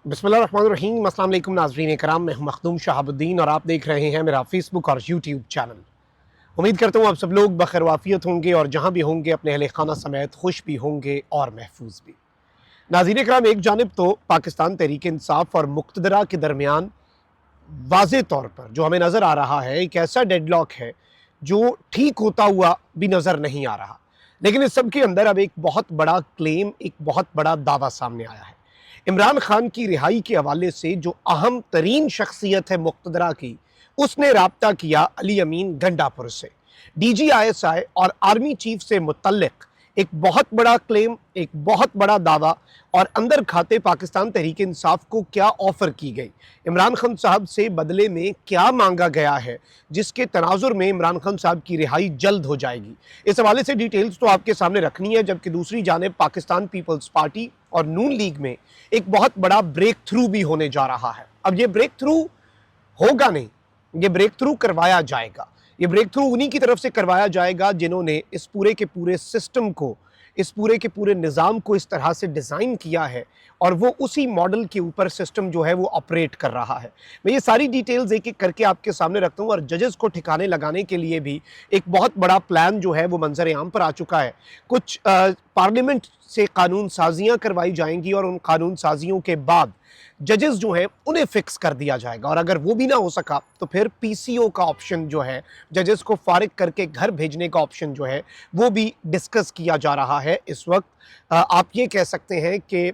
बिस्मिल्लाहिर्रहमानिर्रहीम। अस्सलाम वालेकुम नाज़रीन कराम, मैं हूं मखदूम शहाबुद्दीन और आप देख रहे हैं मेरा फेसबुक और यूट्यूब चैनल। उम्मीद करता हूं आप सब लोग बखैर वाफियत होंगे और जहां भी होंगे अपने अहले खाना समेत खुश भी होंगे और महफूज भी। नाज़रीन कराम, एक जानिब तो पाकिस्तान तहरीक इंसाफ और मुक़्तदरा के दरमियान वाज़े तौर पर जो हमें नज़र आ रहा है एक ऐसा डेडलॉक है जो ठीक होता हुआ भी नज़र नहीं आ रहा, लेकिन इस सब के अंदर अब एक बहुत बड़ा क्लेम, एक बहुत बड़ा दावा सामने आया है। इमरान खान की रिहाई के हवाले से जो अहम तरीन शख्सियत है मुक़्तदरा की, उसने राब्ता किया अली अमीन गंडापुर से। DGISI और आर्मी चीफ से मुतल्लिक एक बहुत बड़ा क्लेम, एक बहुत बड़ा दावा और अंदर खाते पाकिस्तान तहरीक इंसाफ को क्या ऑफर की गई, इमरान खान साहब से बदले में क्या मांगा गया है, जिसके तनाजुर में इमरान खान साहब की रिहाई जल्द हो जाएगी। इस हवाले से डिटेल्स तो आपके सामने रखनी है, जबकि दूसरी जानिब पाकिस्तान पीपल्स पार्टी और नून लीग में एक बहुत बड़ा ब्रेक थ्रू भी होने जा रहा है। अब ये ब्रेक थ्रू होगा नहीं, ये ब्रेक थ्रू करवाया जाएगा। ये ब्रेक थ्रू उन्हीं की तरफ से करवाया जाएगा जिन्होंने इस पूरे के पूरे सिस्टम को, इस पूरे के पूरे निज़ाम को इस तरह से डिज़ाइन किया है और वो उसी मॉडल के ऊपर सिस्टम जो है वो ऑपरेट कर रहा है। मैं ये सारी डिटेल्स एक एक करके आपके सामने रखता हूँ और जजेस को ठिकाने लगाने के लिए भी एक बहुत बड़ा प्लान जो है वो मंजर आम पर आ चुका है। कुछ पार्लियामेंट से कानून साजियाँ करवाई जाएंगी और उन कानून साजियों के बाद जजेस जो हैं उन्हें फिक्स कर दिया जाएगा, और अगर वो भी ना हो सका तो फिर PCO का ऑप्शन जो है, जजेस को फारिग करके घर भेजने का ऑप्शन जो है वो भी डिस्कस किया जा रहा है। इस वक्त आप ये कह सकते हैं कि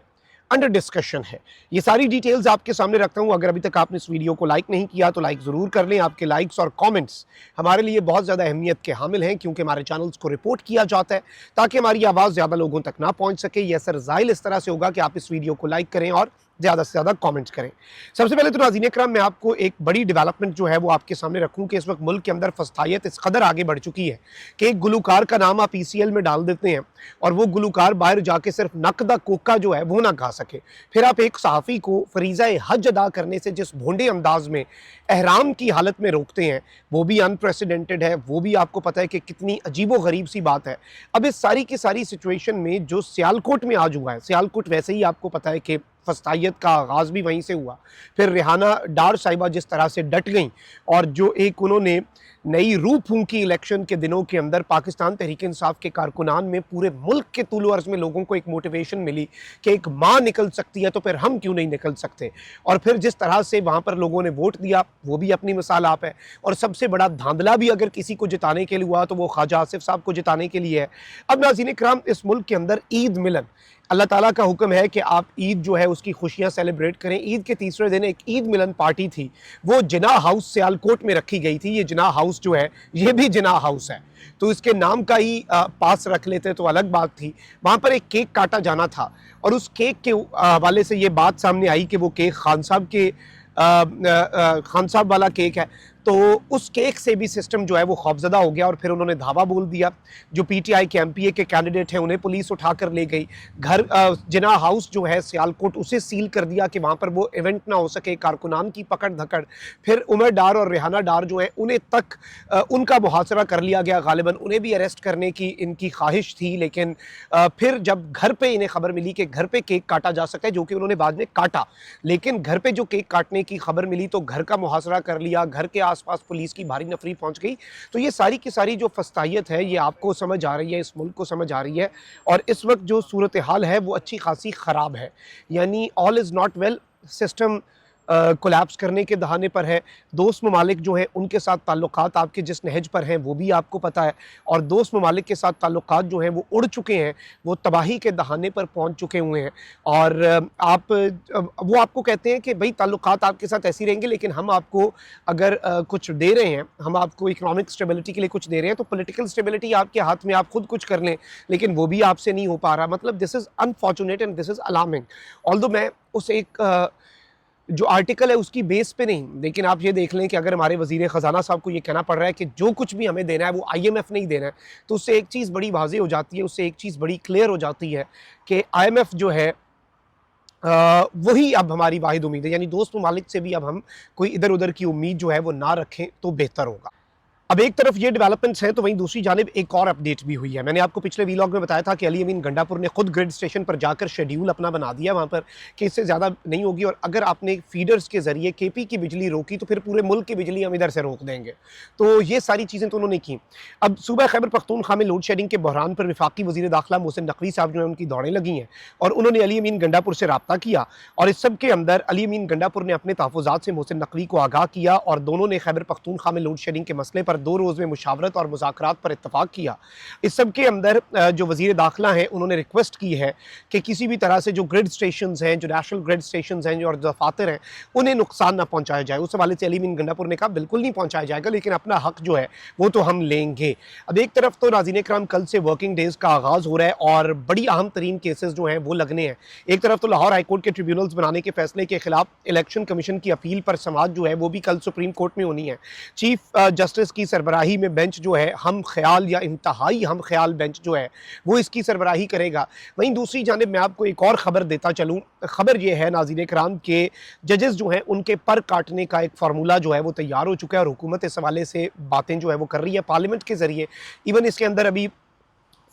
अंडर डिस्कशन है। ये सारी डिटेल्स आपके सामने रखता हूँ। अगर अभी तक आपने इस वीडियो को लाइक नहीं किया तो लाइक ज़रूर कर लें। आपके लाइक्स और कमेंट्स हमारे लिए बहुत ज़्यादा अहमियत के हामिल हैं, क्योंकि हमारे चैनल्स को रिपोर्ट किया जाता है ताकि हमारी आवाज़ ज़्यादा लोगों तक ना पहुँच सके। यह असर ज़ाहिल इस तरह से होगा कि आप इस वीडियो को लाइक करें और ज़्यादा से ज़्यादा कमेंट्स करें। सबसे पहले तो नाज़रीन इकराम, मैं आपको एक बड़ी डेवलपमेंट जो है वो आपके सामने रखूँ कि इस वक्त मुल्क के अंदर फस्तायत इस कदर आगे बढ़ चुकी है कि एक गुलूकार का नाम आप ECL में डाल देते हैं और वो गुलूकार बाहर जाके सिर्फ नकदा कोका जो है वो ना खा सके। फिर आप एक सहाफ़ी को फरीज़ा हज अदा करने से जिस भोंडे अंदाज में एहराम की हालत में रोकते हैं, वो भी अनप्रेसिडेंटेड है। वो भी आपको पता है कि कितनी अजीबो गरीब सी बात है। अब इस सारी की सारी सिचुएशन में जो सियालकोट में आज हुआ है, सियालकोट वैसे ही आपको पता है कि फस्तायत का आगाज़ भी वहीं से हुआ। फिर रेहाना डार साहिबा जिस तरह से डट गई और जो एक उन्होंने नई रूह फूंकी इलेक्शन के दिनों के अंदर पाकिस्तान तहरीक इंसाफ के कारकुनान में, पूरे मुल्क के तूल अर्ज़ में लोगों को एक मोटिवेशन मिली कि एक माँ निकल सकती है तो फिर हम क्यों नहीं निकल सकते। और फिर जिस तरह से वहाँ पर लोगों ने वोट दिया वो भी अपनी मिसाल आप है। और सबसे बड़ा धांधला भी अगर किसी को जिताने के लिए हुआ तो वो ख्वाजा आसिफ साहब को जिताने के लिए है। अब नाज़रीन इकराम, इस मुल्क के अंदर ईद मिलन, अल्लाह ताला का हुक्म है कि आप ईद जो है उसकी खुशियां सेलिब्रेट करें। ईद के तीसरे दिन एक ईद मिलन पार्टी थी, वो जिना हाउस सियालकोट में रखी गई थी। ये जिना हाउस जो है ये भी जिना हाउस है, तो इसके नाम का ही पास रख लेते तो अलग बात थी। वहाँ पर एक केक काटा जाना था और उस केक के हवाले से ये बात सामने आई कि वो केक खान साहब के खान साहब वाला केक है। तो उस केक से भी सिस्टम जो है वो खौफजदा हो गया और फिर उन्होंने धावा बोल दिया। जो PTI के MPA के कैंडिडेट हैं उन्हें पुलिस उठा कर ले गई। घर जिना हाउस जो है सियालकोट उसे सील कर दिया कि वहाँ पर वो इवेंट ना हो सके। कारकुनान की पकड़ धकड़, फिर उमर डार और रेहाना डार जो है उन्हें तक उनका मुहासरा कर लिया गया। गालिबन उन्हें भी अरेस्ट करने की इनकी ख्वाहिश थी, लेकिन फिर जब घर पे इन्हें खबर मिली कि घर पे केक काटा जा सकता है, जो कि उन्होंने बाद में काटा, लेकिन घर पे जो केक काटने की खबर मिली तो घर का मुहासरा कर लिया। घर के आसपास पुलिस की भारी नफरी पहुंच गई। तो ये सारी की सारी जो फस्तायत है ये आपको समझ आ रही है, इस मुल्क को समझ आ रही है। और इस वक्त जो सूरत हाल है वो अच्छी खासी ख़राब है, यानी all is not well. System collapse करने के दहाने पर है। दोस्त ममालिक जो हैं उनके साथ ताल्लुकात आपके जिस नहज पर हैं वो भी आपको पता है, और दोस्त ममालिक के साथ ताल्लुकात जो हैं वो उड़ चुके हैं, वो तबाही के दहाने पर पहुंच चुके हुए हैं। और वो आपको कहते हैं कि भाई ताल्लुकात आपके साथ ऐसी रहेंगे, लेकिन हम आपको अगर कुछ दे रहे हैं, हम आपको इकनॉमिक स्टेबिलिटी के लिए कुछ दे रहे हैं, तो पॉलिटिकल स्टेबिलिटी आपके हाथ में, आप खुद कुछ कर लें, लेकिन वो भी आपसे नहीं हो पा रहा। मतलब this is unfortunate and this is alarming. Although मैं उस एक जो आर्टिकल है उसकी बेस पे नहीं, लेकिन आप ये देख लें कि अगर हमारे वज़ीर ख़जाना साहब को ये कहना पड़ रहा है कि जो कुछ भी हमें देना है वो IMF नहीं देना है, तो उससे एक चीज़ बड़ी वाज़ेह हो जाती है, उससे एक चीज़ बड़ी क्लियर हो जाती है कि IMF जो है वही अब हमारी वाहिद उम्मीद है। यानी दोस्त ममालिक से भी अब हम कोई इधर उधर की उम्मीद जो है वो ना रखें तो बेहतर होगा। अब एक तरफ ये डेवलपमेंट्स हैं तो वहीं दूसरी जानिब एक और अपडेट भी हुई है। मैंने आपको पिछले वीलॉग में बताया था कि अली अमीन गंडापुर ने खुद ग्रिड स्टेशन पर जाकर शेड्यूल अपना बना दिया वहाँ पर कि इससे ज़्यादा नहीं होगी, और अगर आपने फीडर्स के ज़रिए केपी की बिजली रोकी तो फिर पूरे मुल्क की बिजली हम इधर से रोक देंगे। तो ये सारी चीज़ें तो उन्होंने की। अब सूबा खैबर पख्तूनख्वा में लोड शेडिंग के बहरान पर वफाकी वज़ीर दाखिला मोहसिन नकवी साहब जो है उनकी दौड़ें लगी हैं और उन्होंने अली अमीन गंडापुर से रब्ता किया, और इस सब के अंदर अली अमीन गंडापुर ने अपने तहफ़्फ़ुज़ात से मोहसिन नकवी को आगाह किया और दोनों ने खैबर पख्तूनख्वा में लोड शेडिंग के मसले पर 2 रोज़ में मुशावरत और मुज़ाकरात पर इत्तफाक किया। इस सब के अंदर जो वज़ीर दाखिला हैं उन्होंने रिक्वेस्ट की है कि किसी भी तरह से जो ग्रिड स्टेशंस हैं, जो नेशनल ग्रिड स्टेशंस हैं और दफातर हैं, उन्हें नुकसान ना पहुँचाया जाए। उस हवाले से अली अमीन गंडापुर ने कहा बिल्कुल नहीं पहुँचाया जाएगा, लेकिन अपना हक जो है वो तो हम लेंगे। अब एक तरफ तो नाज़रीन इकराम कल से वर्किंग डेज़ का आगाज़ हो रहा है और बड़ी अहम तरीन केसेस जो हैं वो लगने हैं। एक तरफ तो लाहौर हाई कोर्ट के ट्रिब्यूनल्स बनाने के फैसले के खिलाफ इलेक्शन कमीशन की अपील पर समाअत जो है वो भी कल सुप्रीम कोर्ट में होनी है। चीफ जस्टिस की सरबराही में बेंच जो है हम ख्याल या इंतहाई हम ख्याल बेंच जो है वो इसकी सरबराही करेगा। वहीं दूसरी जानिब मैं आपको एक और ख़बर देता चलूँ। ख़बर ये है नाज़रीन इकराम के जजेस जो हैं उनके पर काटने का एक फार्मूला जो है वो तैयार हो चुका है और हुकूमत इस हवाले से बातें जो है वो कर रही है पार्लियामेंट के ज़रिए। इवन इसके अंदर अभी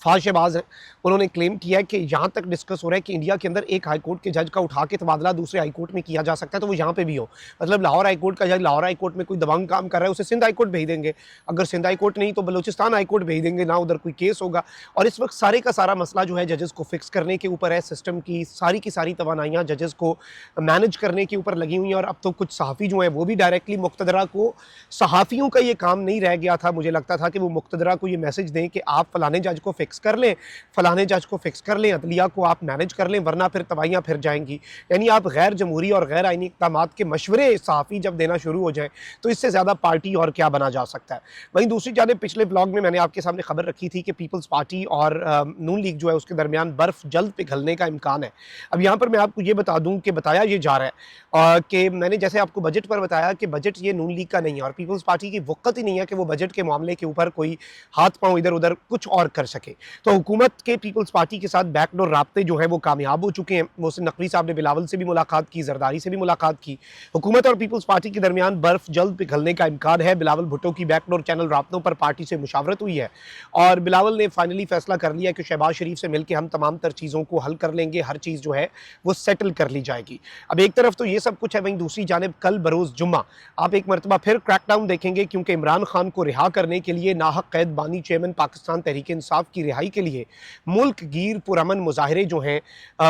फाज शहबाज हैं, उन्होंने क्लेम किया है कि यहाँ तक डिस्कस हो रहा है कि इंडिया के अंदर एक हाई कोर्ट के जज का उठा के तबादला दूसरे हाई कोर्ट में किया जा सकता है, तो वो यहाँ पे भी हो। मतलब लाहौर हाई कोर्ट का जज लाहौर हाई कोर्ट में कोई दबंग काम कर रहा है उसे सिंध हाई कोर्ट भेज देंगे, अगर सिंध हाई कोर्ट नहीं तो बलूचिस्तान हाई कोर्ट भेज देंगे, ना उधर कोई केस होगा। और इस वक्त सारे का सारा मसला जो है जजेस को फिक्स करने के ऊपर है। सिस्टम की सारी तवानाइयाँ जजेस को मैनेज करने के ऊपर लगी हुई हैं। और अब तो कुछ सहाफ़ी जो हैं वो भी डायरेक्टली मुक़्तदरा को, सहाफ़ियों का ये काम नहीं रह गया था, मुझे लगता था कि वो मुक़्तदरा को ये मैसेज दें कि आप फ़लाने जज को फिक्स कर लें, फलाने जज को फिक्स कर लें, अदलिया को आप मैनेज कर लें, वरना फिर तवाइयाँ फिर जाएंगी। यानी आप गैर जमहूरी और गैर आइनी इक़दामात के मशवरे सहाफ़ी जब देना शुरू हो जाएँ तो इससे ज़्यादा पार्टी और क्या बना जा सकता है। वहीं दूसरी जानिब पिछले ब्लॉग में मैंने आपके सामने खबर रखी थी कि पीपल्स पार्टी और नून लीग जो है उसके दरमियान बर्फ़ जल्द पिघलने का इम्कान है। अब यहाँ पर मैं आपको ये बता दूँ कि बताया ये जा रहा है कि मैंने जैसे आपको बजट पर बताया कि बजट ये नून लीग का नहीं है और पीपल्स पार्टी की वक़्त ही नहीं है कि वो बजट के मामले के ऊपर कोई हाथ पाँव इधर उधर कुछ और कर सके। तो हुकूमत के पीपल्स पार्टी के साथ बैकडोर राब्ते जो है वो कामयाब हो चुके हैं। मोहसिन नकवी साहब ने बिलावल से भी मुलाकात की, जरदारी से भी मुलाकात की। हुकूमत और पीपल्स पार्टी के दरमियान बर्फ जल्द पिघलने का इम्कान है। बिलावल भुट्टो की बैकडोर चैनल राब्तों पर पार्टी से मुशावरत हुई है और बिलावल ने फाइनली फैसला कर लिया कि शहबाज शरीफ से मिलकर हम तमाम तर चीज़ों को हल कर लेंगे, हर चीज़ जो है वो सेटल कर ली जाएगी। अब एक तरफ तो ये सब कुछ है, वहीं दूसरी जानिब कल बरोज़ जुम्मा आप एक मरतबा फिर क्रैकडाउन देखेंगे, क्योंकि इमरान खान को रिहा करने के लिए नाहक कैद बानी चेयरमैन पाकिस्तान तहरीक इंसाफ की रिहाई के लिए मुल्क गिर पुरअमन मुजाहरे जो हैं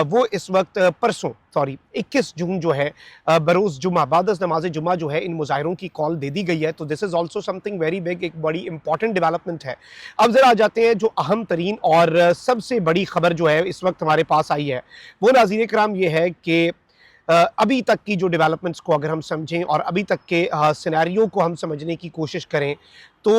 वो इस वक्त परसों 21 जून जो है बरोज़ जुम्मा बाद नमाज जुम्मा जो है इन मुजाहरों की कॉल दे दी गई है। तो this is also something very big, एक बड़ी इंपॉर्टेंट डेवलपमेंट है। अब ज़रा आ जाते हैं जो अहम तरीन और सबसे बड़ी खबर जो है इस वक्त हमारे पास आई है, वो नाज़रीन कराम ये है कि अभी तक की जो डेवलपमेंट्स को अगर हम समझें और अभी तक के सिनेरियो को हम समझने की कोशिश करें तो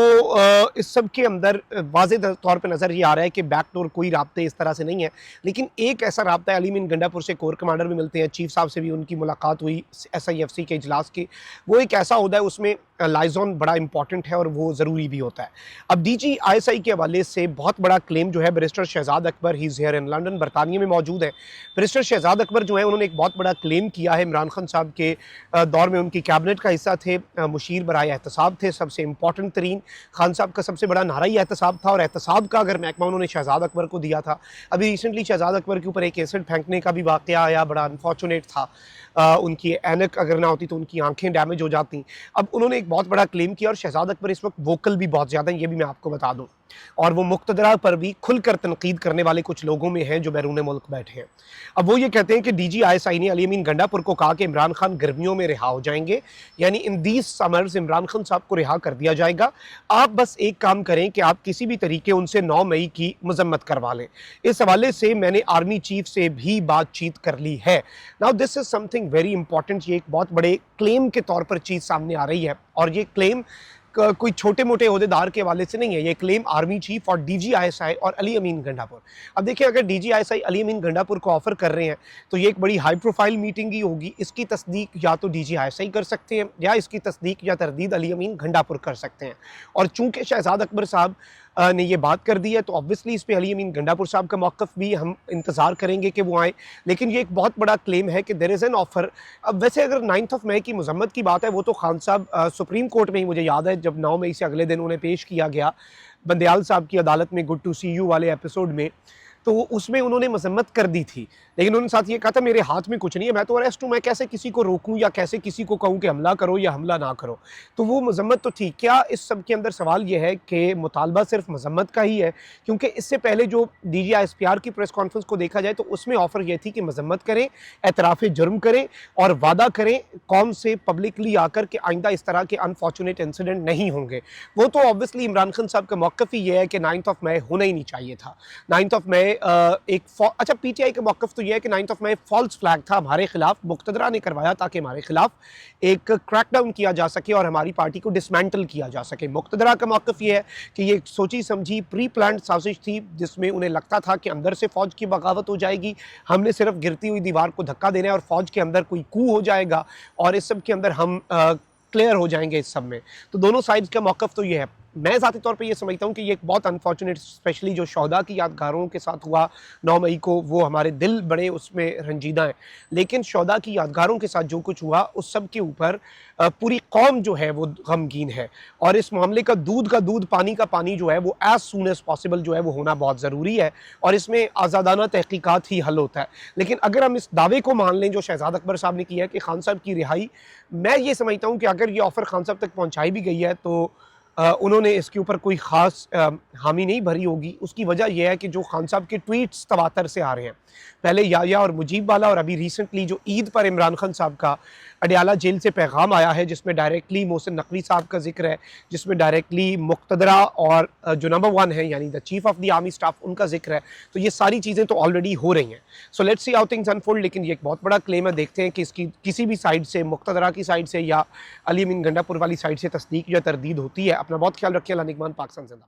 इस सब के अंदर वाज़े तौर पे नज़र ये आ रहा है कि बैकडोर कोई राब्ते इस तरह से नहीं है, लेकिन एक ऐसा राब्ता है। अली अमीन गंडापुर से कोर कमांडर भी मिलते हैं, चीफ साहब से भी उनकी मुलाकात हुई SIFC के इजलास की। वो एक ऐसा होता है उसमें लाइजॉन बड़ा इंपॉर्टेंट है और वो ज़रूरी भी होता है। अब DG ISI के हवाले से बहुत बड़ा क्लेम जो है barrister Shahzad Akbar, he is here in London, बरतानिया में मौजूद है। बैरिस्टर शहजाद अकबर जो है उन्होंने एक बहुत बड़ा क्लेम किया है। इमरान खान साहब के दौर में उनकी कैबिनेट का हिस्सा थे, मुशीर बराए एहतसाब थे, सबसे इंपॉर्टेंट तरीन। खान साहब का सबसे बड़ा नारा ही एहतसाब था और एहतसाब का अगर महकमा उन्होंने शहजाद अकबर को दिया था। अभी रिसेंटली शहजाद अकबर के ऊपर एक एसिड फेंकने का भी वाक़या आया, बड़ा अनफॉर्चुनेट था। उनकी ऐनक अगर ना होती तो उनकी आंखें डैमेज हो जाती। अब उन्होंने एक बहुत बड़ा क्लेम किया और शहजाद अकबर इस वक्त वोकल भी बहुत ज़्यादा हैं, ये भी मैं आपको बता दूँ। और वो मुक़्तदरा पर भी खुलकर तनकीद करने वाले कुछ लोगों में हैं जो बैरून मुल्क बैठे हैं। अब वो ये कहते हैं कि DG ISI ने अली अमीन गंडापुर को कहा कि इमरान खान गर्मियों में रिहा हो जाएंगे, यानी in these summers Imran Khan साहब को रिहा कर दिया जाएगा। आप बस एक काम करें कि आप किसी भी तरीके उनसे 9 मई की मजम्मत करवा लें। इस हवाले से मैंने आर्मी चीफ से भी बातचीत कर ली है। Now this is something very important. ये एक बहुत बड़े क्लेम के तौर पर चीज़ सामने आ रही है और ये क्लेम कोई छोटे मोटे ओहदेदार के हवाले से नहीं है, ये क्लेम आर्मी चीफ और DG ISI और अली अमीन गंडापुर। अब देखिए अगर DG ISI अली अमीन गंडापुर को ऑफर कर रहे हैं तो ये एक बड़ी हाई प्रोफाइल मीटिंग ही होगी। इसकी तस्दीक या तो DG ISI कर सकते हैं या इसकी तस्दीक या तरदीद अली अमीन गंडापुर कर सकते हैं। और चूंकि शहजाद अकबर साहब ने ये बात कर दी है, तो ऑब्वियसली इस पे अली अमीन गंडापुर साहब का मौक़िफ़ भी हम इंतज़ार करेंगे कि वो आएँ। लेकिन ये एक बहुत बड़ा क्लेम है कि देयर इज़ एन ऑफ़र। अब वैसे अगर 9 मई की मज़म्मत की बात है, वो तो खान साहब सुप्रीम कोर्ट में ही, मुझे याद है जब 9 मई से अगले दिन उन्हें पेश किया गया बंदयाल साहब की अदालत में, गुड टू सी यू वाले एपिसोड में, तो उसमें उन्होंने मज़म्मत कर दी थी। लेकिन उन्होंने साथ ये कहा था मेरे हाथ में कुछ नहीं है, मैं तो अरेस्ट हूँ, मैं कैसे किसी को रोकूँ या कैसे किसी को कहूँ कि हमला करो या हमला ना करो। तो वो मज़म्मत तो थी। क्या इस सब के अंदर सवाल ये है कि मुतालबा सिर्फ मज़म्मत का ही है? क्योंकि इससे पहले जो DGI-SPR की प्रेस कॉन्फ्रेंस को देखा जाए तो उसमें ऑफ़र ये थी कि मज़म्मत करें, एतराफ़ जुर्म करें और वादा करें कौम से पब्लिकली आकर के आइंदा इस तरह के अनफॉर्चुनेट इंसिडेंट नहीं होंगे। वो तो ऑब्वियसली इमरान खान साहब का मौक़िफ़ ही ये है कि 9 मई होना ही नहीं चाहिए था। 9 मई अच्छा, PTI का मौक़िफ़ तो ये है कि 9 मई फ़ॉल्स फ्लैग था हमारे खिलाफ, मुक़्तदरा ने करवाया ताकि हमारे खिलाफ एक क्रैकडाउन किया जा सके और हमारी पार्टी को डिसमेंटल किया जा सके। मुक़्तदरा का मौक़िफ़ ये है कि ये एक सोची समझी प्री प्लान्ड साज़िश थी, जिसमें उन्हें लगता था कि अंदर से फ़ौज की बगावत हो जाएगी, हमने सिर्फ गिरती हुई दीवार को धक्का देना है और फ़ौज के अंदर कोई कू हो जाएगा और इस सब के अंदर हम क्लियर हो जाएंगे इस सब में। तो दोनों साइड्स का मौक़िफ़ तो ये है। मैं ज़ाती तौर पे ये समझता हूँ कि ये एक बहुत अनफॉर्चुनेट, स्पेशली जो शोहदा की यादगारों के साथ हुआ 9 मई को, वो हमारे दिल बड़े उसमें रंजीदा हैं। लेकिन शोहदा की यादगारों के साथ जो कुछ हुआ उस सब के ऊपर पूरी कौम जो है वो गमगीन है और इस मामले का दूध, पानी का पानी जो है वो एज़ सून एज़ पॉसिबल जो है वो होना बहुत ज़रूरी है और इसमें आज़ादाना तहकीकात ही हल होता है। लेकिन अगर हम इस दावे को मान लें जो शहजाद अकबर साहब ने किया है कि खान साहब की रिहाई, मैं ये समझता हूँ कि अगर ये ऑफ़र खान साहब तक पहुँचाई भी गई है तो उन्होंने इसके ऊपर कोई ख़ास हामी नहीं भरी होगी। उसकी वजह यह है कि जो खान साहब के ट्वीट्स तवातर से आ रहे हैं, पहले याया और मुजीब वाला और अभी रिसेंटली जो ईद पर इमरान खान साहब का अडयाला जेल से पैगाम आया है, जिसमें डायरेक्टली मोहसिन नकवी साहब का ज़िक्र है, जिसमें डायरेक्टली मुक़्तदरा और जो नंबर 1 है यानी the chief of the army staff, उनका ज़िक्र है। तो ये सारी चीज़ें तो ऑलरेडी हो रही हैं। So let's see how things unfold. लेकिन ये एक बहुत बड़ा क्लेम है, देखते हैं कि इसकी किसी भी साइड से, मुक़्तदरा की साइड से या अली अमीन गंडापुर वाली साइड से तस्दीक या तरदीद होती है। अपना बहुत ख्याल रखिए। अल्लाह निगहबान। पाकिस्तान ज़िंदाबाद।